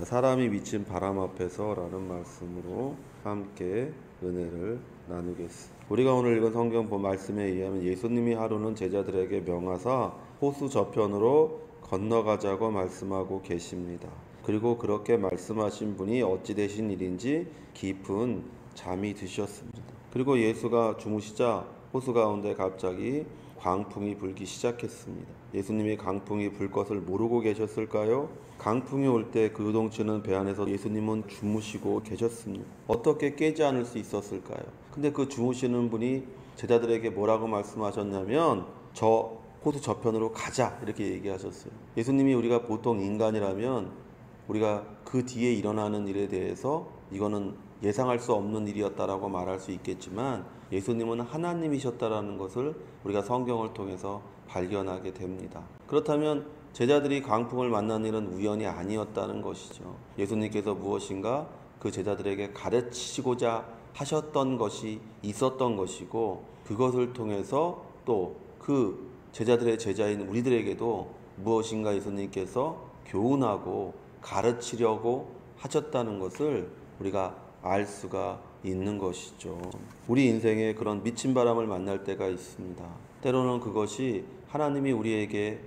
사람이 미친 바람 앞에서 라는 말씀으로 함께 은혜를 나누겠습니다. 우리가 오늘 읽은 성경 말씀에 의하면 예수님이 하루는 제자들에게 명하사 호수 저편으로 건너가자고 말씀하고 계십니다. 그리고 그렇게 말씀하신 분이 어찌 되신 일인지 깊은 잠이 드셨습니다. 그리고 예수가 주무시자 호수 가운데 갑자기 광풍이 불기 시작했습니다. 예수님이 강풍이 불 것을 모르고 계셨을까요? 강풍이 올 때 그 요동치는 배 안에서 예수님은 주무시고 계셨습니다. 어떻게 깨지 않을 수 있었을까요? 근데 그 주무시는 분이 제자들에게 뭐라고 말씀하셨냐면 저 호수 저편으로 가자 이렇게 얘기하셨어요. 예수님이 우리가 보통 인간이라면 우리가 그 뒤에 일어나는 일에 대해서 이거는 예상할 수 없는 일이었다라고 말할 수 있겠지만 예수님은 하나님이셨다라는 것을 우리가 성경을 통해서 발견하게 됩니다. 그렇다면 제자들이 강풍을 만난 일은 우연이 아니었다는 것이죠. 예수님께서 무엇인가 그 제자들에게 가르치시고자 하셨던 것이 있었던 것이고 그것을 통해서 또 그 제자들의 제자인 우리들에게도 무엇인가 예수님께서 교훈하고 가르치려고 하셨다는 것을 우리가 알 수가 있는 것이죠. 우리 인생에 그런 미친 바람을 만날 때가 있습니다. 때로는 그것이 하나님이 우리에게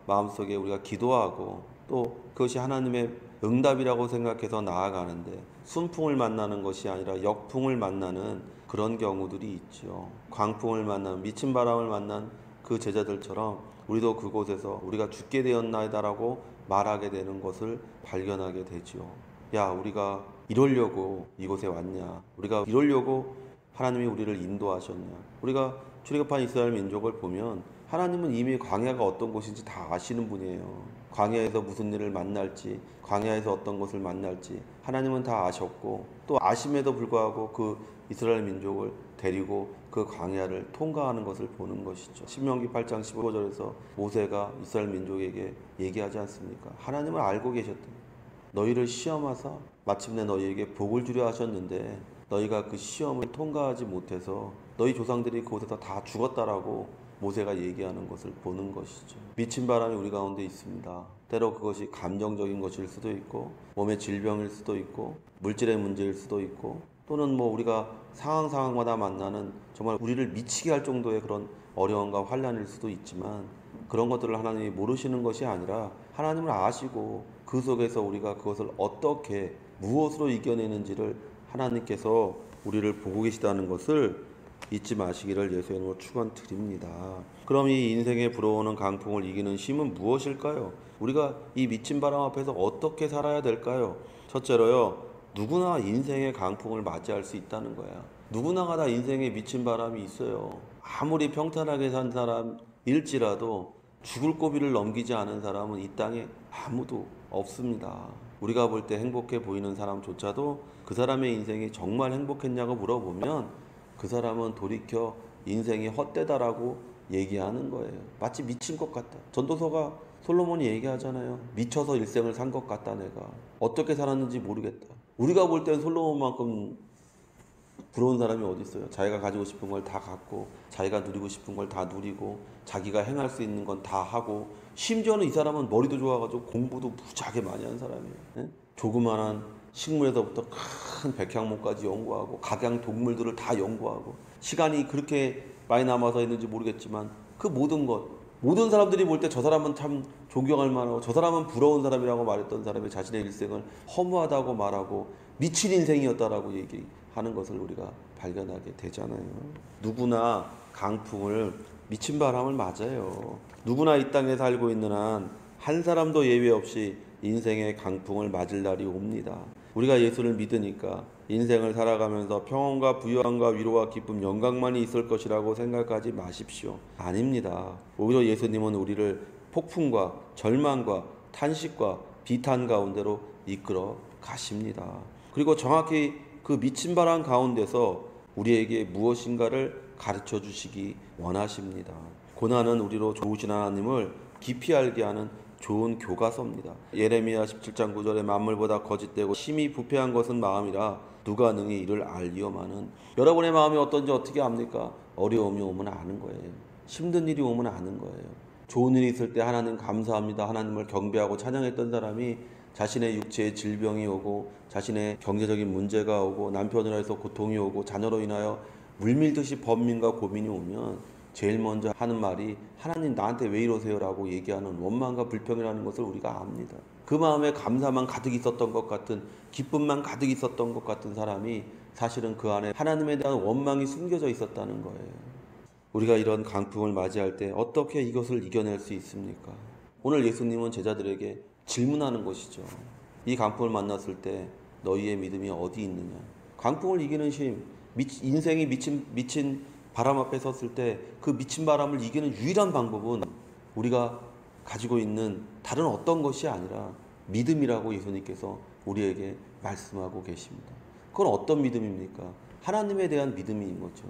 마음속에 우리가 기도하고 또 그것이 하나님의 응답이라고 생각해서 나아가는데 순풍을 만나는 것이 아니라 역풍을 만나는 그런 경우들이 있죠. 광풍을 만난 미친 바람을 만난 그 제자들처럼 우리도 그곳에서 우리가 죽게 되었나이다라고 말하게 되는 것을 발견하게 되죠. 야, 우리가 이러려고 이곳에 왔냐? 우리가 이러려고 하나님이 우리를 인도하셨냐? 우리가 출애굽한 이스라엘 민족을 보면 하나님은 이미 광야가 어떤 곳인지 다 아시는 분이에요. 광야에서 무슨 일을 만날지, 광야에서 어떤 것을 만날지 하나님은 다 아셨고 또 아심에도 불구하고 그 이스라엘 민족을 데리고 그 광야를 통과하는 것을 보는 것이죠. 신명기 8장 15절에서 모세가 이스라엘 민족에게 얘기하지 않습니까? 하나님을 알고 계셨다. 너희를 시험하사 마침내 너희에게 복을 주려 하셨는데 너희가 그 시험을 통과하지 못해서 너희 조상들이 그곳에서 다 죽었다라고 모세가 얘기하는 것을 보는 것이죠. 미친 바람이 우리 가운데 있습니다. 때로 그것이 감정적인 것일 수도 있고 몸의 질병일 수도 있고 물질의 문제일 수도 있고 또는 우리가 상황마다 만나는 정말 우리를 미치게 할 정도의 그런 어려움과 환난일 수도 있지만 그런 것들을 하나님이 모르시는 것이 아니라 하나님을 아시고 그 속에서 우리가 그것을 어떻게 무엇으로 이겨내는지를 하나님께서 우리를 보고 계시다는 것을 잊지 마시기를 예수의 이름으로 축원드립니다. 그럼 이 인생에 불어오는 강풍을 이기는 힘은 무엇일까요? 우리가 이 미친 바람 앞에서 어떻게 살아야 될까요? 첫째로요, 누구나 인생의 강풍을 맞이할 수 있다는 거야. 누구나가 다 인생에 미친 바람이 있어요. 아무리 평탄하게 산 사람일지라도 죽을 고비를 넘기지 않은 사람은 이 땅에 아무도 없습니다. 우리가 볼 때 행복해 보이는 사람조차도 그 사람의 인생이 정말 행복했냐고 물어보면 그 사람은 돌이켜 인생이 헛되다라고 얘기하는 거예요. 마치 미친 것 같다. 전도서가 솔로몬이 얘기하잖아요. 미쳐서 일생을 산 것 같다 내가. 어떻게 살았는지 모르겠다. 우리가 볼 땐 솔로몬만큼 부러운 사람이 어디 있어요? 자기가 가지고 싶은 걸 다 갖고 자기가 누리고 싶은 걸 다 누리고 자기가 행할 수 있는 건 다 하고 심지어는 이 사람은 머리도 좋아가지고 공부도 무지하게 많이 한 사람이에요. 예? 조그만한 식물에서부터 큰 백향목까지 연구하고 각양 동물들을 다 연구하고 시간이 그렇게 많이 남아서 있는지 모르겠지만 그 모든 사람들이 볼 때 저 사람은 참 존경할 만하고 저 사람은 부러운 사람이라고 말했던 사람이 자신의 일생을 허무하다고 말하고 미친 인생이었다라고 얘기하는 것을 우리가 발견하게 되잖아요. 누구나 강풍을 미친 바람을 맞아요. 누구나 이 땅에 살고 있는 한 사람도 예외 없이 인생의 강풍을 맞을 날이 옵니다. 우리가 예수를 믿으니까 인생을 살아가면서 평온과 부유함과 위로와 기쁨, 영광만이 있을 것이라고 생각하지 마십시오. 아닙니다. 오히려 예수님은 우리를 폭풍과 절망과 탄식과 비탄 가운데로 이끌어 가십니다. 그리고 정확히 그 미친 바람 가운데서 우리에게 무엇인가를 가르쳐 주시기 원하십니다. 고난은 우리로 좋으신 하나님을 깊이 알게 하는 좋은 교과서입니다. 예레미야 17장 9절에 만물보다 거짓되고 심히 부패한 것은 마음이라 누가 능히 이를 알리오마는. 여러분의 마음이 어떤지 어떻게 압니까? 어려움이 오면 아는 거예요. 힘든 일이 오면 아는 거예요. 좋은 일이 있을 때 하나님 감사합니다, 하나님을 경배하고 찬양했던 사람이 자신의 육체에 질병이 오고 자신의 경제적인 문제가 오고 남편으로 해서 고통이 오고 자녀로 인하여 물밀듯이 번민과 고민이 오면 제일 먼저 하는 말이 하나님 나한테 왜 이러세요? 라고 얘기하는 원망과 불평이라는 것을 우리가 압니다. 그 마음에 감사만 가득 있었던 것 같은, 기쁨만 가득 있었던 것 같은 사람이 사실은 그 안에 하나님에 대한 원망이 숨겨져 있었다는 거예요. 우리가 이런 강풍을 맞이할 때 어떻게 이것을 이겨낼 수 있습니까? 오늘 예수님은 제자들에게 질문하는 것이죠. 이 강풍을 만났을 때 너희의 믿음이 어디 있느냐? 강풍을 이기는 힘, 인생이 미친 바람 앞에 섰을 때 그 미친 바람을 이기는 유일한 방법은 우리가 가지고 있는 다른 어떤 것이 아니라 믿음이라고 예수님께서 우리에게 말씀하고 계십니다. 그건 어떤 믿음입니까? 하나님에 대한 믿음인 거죠.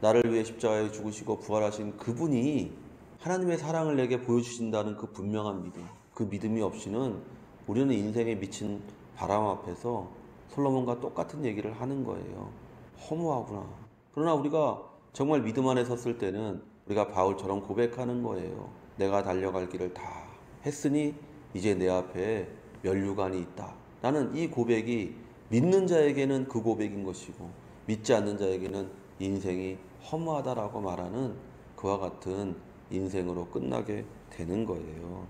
나를 위해 십자가에 죽으시고 부활하신 그분이 하나님의 사랑을 내게 보여주신다는 그 분명한 믿음, 그 믿음이 없이는 우리는 인생에 미친 바람 앞에서 솔로몬과 똑같은 얘기를 하는 거예요. 허무하구나. 그러나 우리가 정말 믿음 안에 섰을 때는 우리가 바울처럼 고백하는 거예요. 내가 달려갈 길을 다 했으니 이제 내 앞에 면류관이 있다. 라는 이 고백이 믿는 자에게는 그 고백인 것이고 믿지 않는 자에게는 인생이 허무하다라고 말하는 그와 같은 인생으로 끝나게 되는 거예요.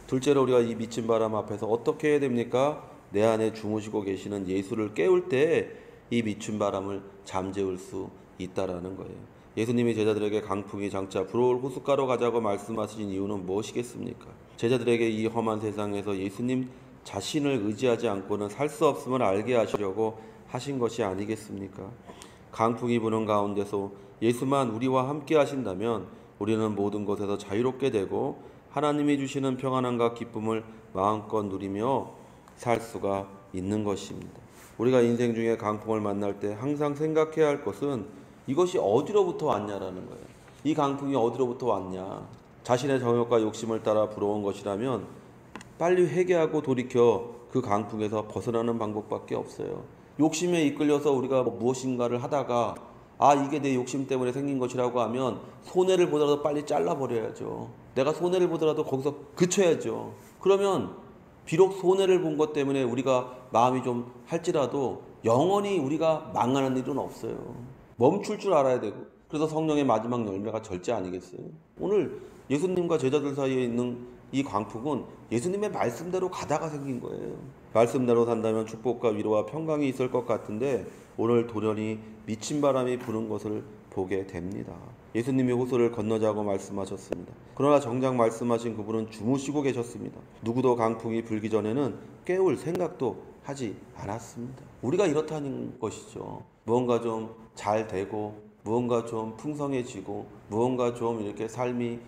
둘째로 우리가 이 미친 바람 앞에서 어떻게 해야 됩니까? 내 안에 주무시고 계시는 예수를 깨울 때 이 미친 바람을 잠재울 수 있다라는 거예요. 예수님이 제자들에게 강풍이 장차 불어올 호숫가로 가자고 말씀하신 이유는 무엇이겠습니까? 제자들에게 이 험한 세상에서 예수님 자신을 의지하지 않고는 살 수 없음을 알게 하시려고 하신 것이 아니겠습니까? 강풍이 부는 가운데서 예수만 우리와 함께 하신다면 우리는 모든 것에서 자유롭게 되고 하나님이 주시는 평안함과 기쁨을 마음껏 누리며 살 수가 있는 것입니다. 우리가 인생 중에 강풍을 만날 때 항상 생각해야 할 것은 이것이 어디로부터 왔냐라는 거예요. 이 강풍이 어디로부터 왔냐. 자신의 정욕과 욕심을 따라 불어온 것이라면 빨리 회개하고 돌이켜 그 강풍에서 벗어나는 방법밖에 없어요. 욕심에 이끌려서 우리가 무엇인가를 하다가 이게 내 욕심 때문에 생긴 것이라고 하면 손해를 보더라도 빨리 잘라버려야죠. 내가 손해를 보더라도 거기서 그쳐야죠. 그러면 비록 손해를 본 것 때문에 우리가 마음이 좀 할지라도 영원히 우리가 망하는 일은 없어요. 멈출 줄 알아야 되고. 그래서 성령의 마지막 열매가 절제 아니겠어요? 오늘 예수님과 제자들 사이에 있는 이 광풍은 예수님의 말씀대로 가다가 생긴 거예요. 말씀대로 산다면 축복과 위로와 평강이 있을 것 같은데 오늘 돌연히 미친 바람이 부는 것을 보게 됩니다. 예수님이 호수를 건너자고 말씀하셨습니다. 그러나 정작 말씀하신 그분은 주무시고 계셨습니다. 누구도 강풍이 불기 전에는 깨울 생각도 하지 않았습니다. 우리가 이렇다는 것이죠. 무언가 좀 잘 되고 무언가 좀 풍성해지고 무언가 좀 이렇게 삶이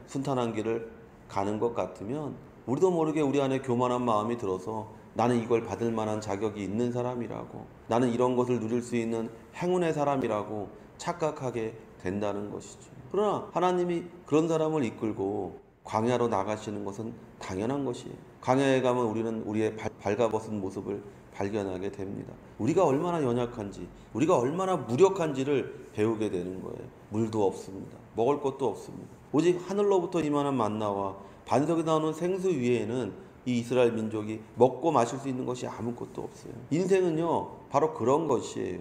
순탄한 길을 가는 것 같으면 우리도 모르게 우리 안에 교만한 마음이 들어서 나는 이걸 받을 만한 자격이 있는 사람이라고, 나는 이런 것을 누릴 수 있는 행운의 사람이라고 착각하게 된다는 것이죠. 그러나 하나님이 그런 사람을 이끌고 광야로 나가시는 것은 당연한 것이에요. 광야에 가면 우리는 우리의 발가벗은 모습을 발견하게 됩니다. 우리가 얼마나 연약한지, 우리가 얼마나 무력한지를 배우게 되는 거예요. 물도 없습니다. 먹을 것도 없습니다. 오직 하늘로부터 임하는 만나와 반석에 나오는 생수 위에는 이 이스라엘 민족이 먹고 마실 수 있는 것이 아무것도 없어요. 인생은요, 바로 그런 것이에요.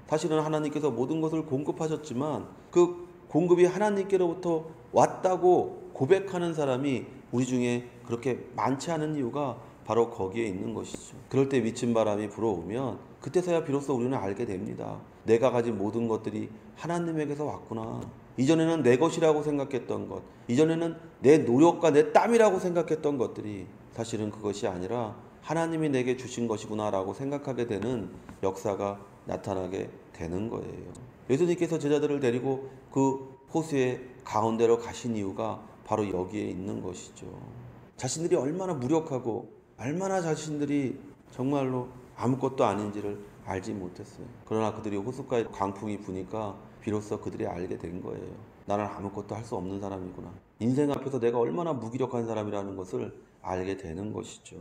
사실은 하나님께서 모든 것을 공급하셨지만 그 공급이 하나님께로부터 왔다고 고백하는 사람이 우리 중에 그렇게 많지 않은 이유가 바로 거기에 있는 것이죠. 그럴 때 미친 바람이 불어오면 그때서야 비로소 우리는 알게 됩니다. 내가 가진 모든 것들이 하나님에게서 왔구나. 이전에는 내 것이라고 생각했던 것, 이전에는 내 노력과 내 땀이라고 생각했던 것들이 사실은 그것이 아니라 하나님이 내게 주신 것이구나 라고 생각하게 되는 역사가 나타나게 되는 거예요. 예수님께서 제자들을 데리고 그 호수의 가운데로 가신 이유가 바로 여기에 있는 것이죠. 자신들이 얼마나 무력하고 얼마나 자신들이 정말로 아무것도 아닌지를 알지 못했어요. 그러나 그들이 호숫가에 강풍이 부니까 비로소 그들이 알게 된 거예요. 나는 아무것도 할 수 없는 사람이구나. 인생 앞에서 내가 얼마나 무기력한 사람이라는 것을 알게 되는 것이죠.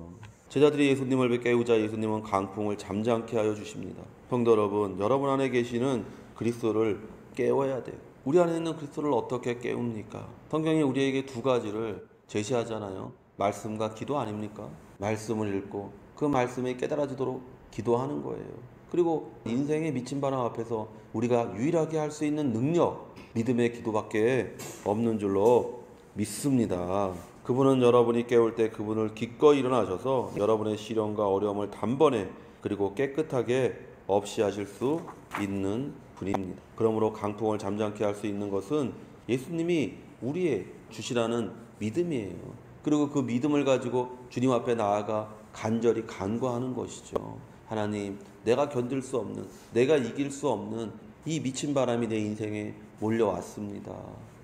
제자들이 예수님을 깨우자 예수님은 강풍을 잠잠케 하여 주십니다. 성도 여러분, 여러분 안에 계시는 그리스도를 깨워야 돼요. 우리 안에 있는 그리스도를 어떻게 깨웁니까? 성경이 우리에게 두 가지를 제시하잖아요. 말씀과 기도 아닙니까? 말씀을 읽고 그 말씀이 깨달아지도록 기도하는 거예요. 그리고 인생의 미친 바람 앞에서 우리가 유일하게 할 수 있는 능력, 믿음의 기도밖에 없는 줄로 믿습니다. 그분은 여러분이 깨울 때 그분을 기꺼이 일어나셔서 여러분의 시련과 어려움을 단번에 그리고 깨끗하게 없이 하실 수 있는 분입니다. 그러므로 강풍을 잠잠케 할 수 있는 것은 예수님이 우리의 주시라는 믿음이에요. 그리고 그 믿음을 가지고 주님 앞에 나아가 간절히 간구하는 것이죠. 하나님, 내가 견딜 수 없는, 내가 이길 수 없는 이 미친 바람이 내 인생에 몰려왔습니다.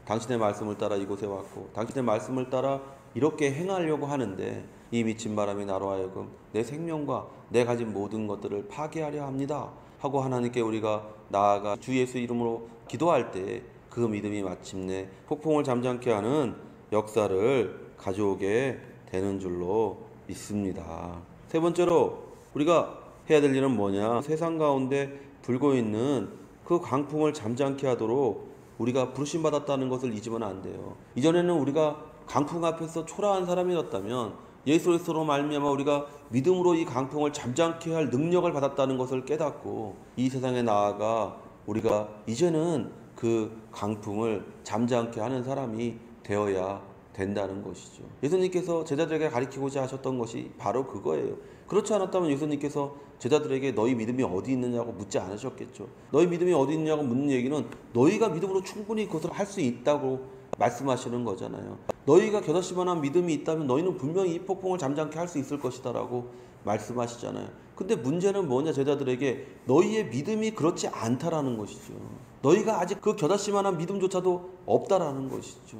당신의 말씀을 따라 이곳에 왔고 당신의 말씀을 따라 이렇게 행하려고 하는데 이 미친 바람이 나로 하여금 내 생명과 내 가진 모든 것들을 파괴하려 합니다 하고 하나님께 우리가 나아가 주 예수 이름으로 기도할 때 그 믿음이 마침내 폭풍을 잠잠케 하는 역사를 가져오게 되는 줄로 믿습니다. 세 번째로 우리가 해야 될 일은 뭐냐? 세상 가운데 불고 있는 그 강풍을 잠잠케 하도록 우리가 부르심 받았다는 것을 잊으면 안 돼요. 이전에는 우리가 강풍 앞에서 초라한 사람이었다면 예수 그리스도로 말미암아 우리가 믿음으로 이 강풍을 잠잠케 할 능력을 받았다는 것을 깨닫고 이 세상에 나아가 우리가 이제는 그 강풍을 잠잠케 하는 사람이 되어야 된다는 것이죠. 예수님께서 제자들에게 가르치고자 하셨던 것이 바로 그거예요. 그렇지 않았다면 예수님께서 제자들에게 너희 믿음이 어디 있느냐고 묻지 않으셨겠죠. 너희 믿음이 어디 있느냐고 묻는 얘기는 너희가 믿음으로 충분히 그것을 할 수 있다고 말씀하시는 거잖아요. 너희가 겨자씨만한 믿음이 있다면 너희는 분명히 이 폭풍을 잠잠케 할 수 있을 것이다 라고 말씀하시잖아요. 근데 문제는 뭐냐? 제자들에게 너희의 믿음이 그렇지 않다라는 것이죠. 너희가 아직 그 겨자씨만한 믿음조차도 없다라는 것이죠.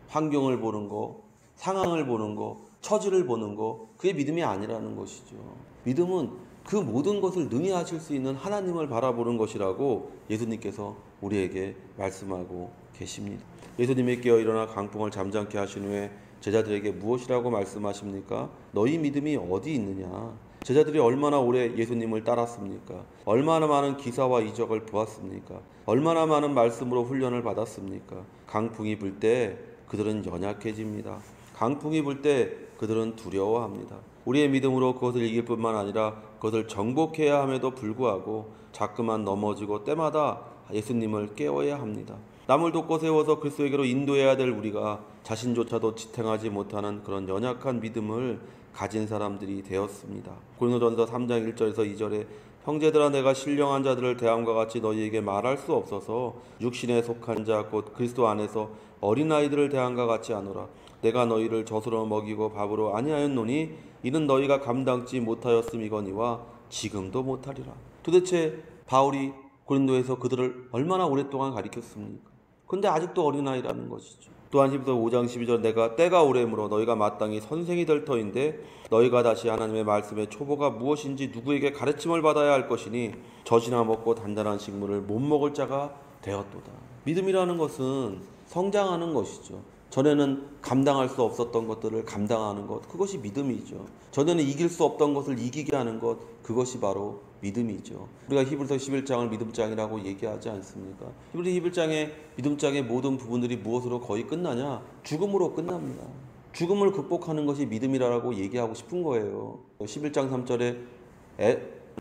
환경을 보는 거, 상황을 보는 거, 처지를 보는 거, 그게 믿음이 아니라는 것이죠. 믿음은 그 모든 것을 능히 하실 수 있는 하나님을 바라보는 것이라고 예수님께서 우리에게 말씀하고 계십니다. 예수님이 깨어 일어나 강풍을 잠잠케 하신 후에 제자들에게 무엇이라고 말씀하십니까? 너희 믿음이 어디 있느냐? 제자들이 얼마나 오래 예수님을 따랐습니까? 얼마나 많은 기사와 이적을 보았습니까? 얼마나 많은 말씀으로 훈련을 받았습니까? 강풍이 불 때 그들은 연약해집니다. 강풍이 불 때 그들은 두려워합니다. 우리의 믿음으로 그것을 이길 뿐만 아니라 그것을 정복해야 함에도 불구하고 자꾸만 넘어지고 때마다 예수님을 깨워야 합니다. 남을 돕고 세워서 그리스도에게로 인도해야 될 우리가 자신조차도 지탱하지 못하는 그런 연약한 믿음을 가진 사람들이 되었습니다. 고린도전서 3장 1절에서 2절에 형제들아 내가 신령한 자들을 대함과 같이 너희에게 말할 수 없어서 육신에 속한 자 곧 그리스도 안에서 어린아이들을 대함과 같이 하노라. 내가 너희를 젖으로 먹이고 밥으로 아니하였노니 이는 너희가 감당치 못하였음이거니와 지금도 못하리라. 도대체 바울이 고린도에서 그들을 얼마나 오랫동안 가르쳤습니까? 근데 아직도 어린아이라는 것이죠. 또한 히브리서 5장 12절 내가 때가 오래므로 너희가 마땅히 선생이 될 터인데 너희가 다시 하나님의 말씀의 초보가 무엇인지 누구에게 가르침을 받아야 할 것이니 젖이나 먹고 단단한 식물을 못 먹을 자가 되었도다. 믿음이라는 것은 성장하는 것이죠. 전에는 감당할 수 없었던 것들을 감당하는 것, 그것이 믿음이죠. 전에는 이길 수 없던 것을 이기게 하는 것, 그것이 바로 믿음이죠. 우리가 히브리서 11장을 믿음장이라고 얘기하지 않습니까? 히브리 11장의 믿음장의 모든 부분들이 무엇으로 거의 끝나냐? 죽음으로 끝납니다. 죽음을 극복하는 것이 믿음이라고 얘기하고 싶은 거예요. 11장 3절에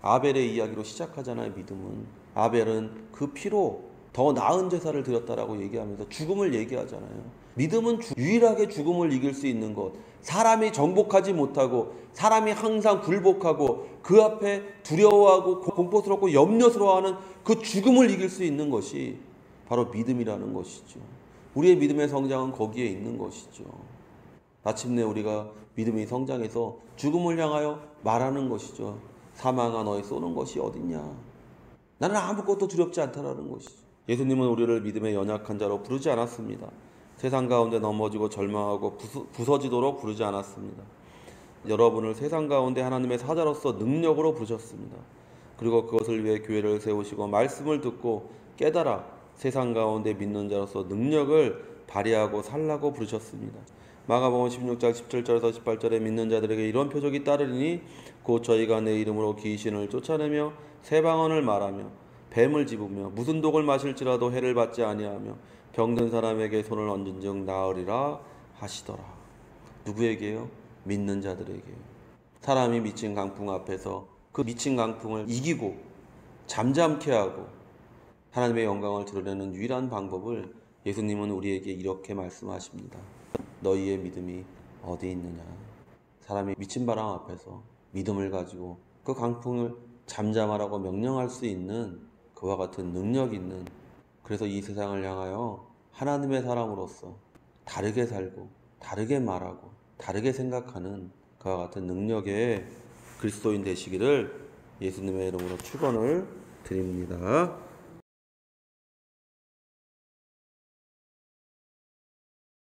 아벨의 이야기로 시작하잖아요. 믿음은 아벨은 그 피로 더 나은 제사를 드렸다라고 얘기하면서 죽음을 얘기하잖아요. 믿음은 유일하게 죽음을 이길 수 있는 것, 사람이 정복하지 못하고 사람이 항상 굴복하고 그 앞에 두려워하고 공포스럽고 염려스러워하는 그 죽음을 이길 수 있는 것이 바로 믿음이라는 것이죠. 우리의 믿음의 성장은 거기에 있는 것이죠. 마침내 우리가 믿음이 성장해서 죽음을 향하여 말하는 것이죠. 사망아 너희 쏘는 것이 어딨냐? 나는 아무것도 두렵지 않다라는 것이죠. 예수님은 우리를 믿음의 연약한 자로 부르지 않았습니다. 세상 가운데 넘어지고 절망하고 부서지도록 부르지 않았습니다. 여러분을 세상 가운데 하나님의 사자로서 능력으로 부르셨습니다. 그리고 그것을 위해 교회를 세우시고 말씀을 듣고 깨달아 세상 가운데 믿는 자로서 능력을 발휘하고 살라고 부르셨습니다. 마가복음 16장 17절에서 18절에 믿는 자들에게 이런 표적이 따르리니 곧 저희가 내 이름으로 귀신을 쫓아내며 새 방언을 말하며 뱀을 집으며 무슨 독을 마실지라도 해를 받지 아니하며 병든 사람에게 손을 얹은즉 나으리라 하시더라. 누구에게요? 믿는 자들에게요. 사람이 미친 강풍 앞에서 그 미친 강풍을 이기고 잠잠케 하고 하나님의 영광을 드러내는 유일한 방법을 예수님은 우리에게 이렇게 말씀하십니다. 너희의 믿음이 어디 있느냐. 사람이 미친 바람 앞에서 믿음을 가지고 그 강풍을 잠잠하라고 명령할 수 있는 그와 같은 능력 있는, 그래서 이 세상을 향하여 하나님의 사람으로서 다르게 살고 다르게 말하고 다르게 생각하는 그와 같은 능력의 그리스도인 되시기를 예수님의 이름으로 축원을 드립니다.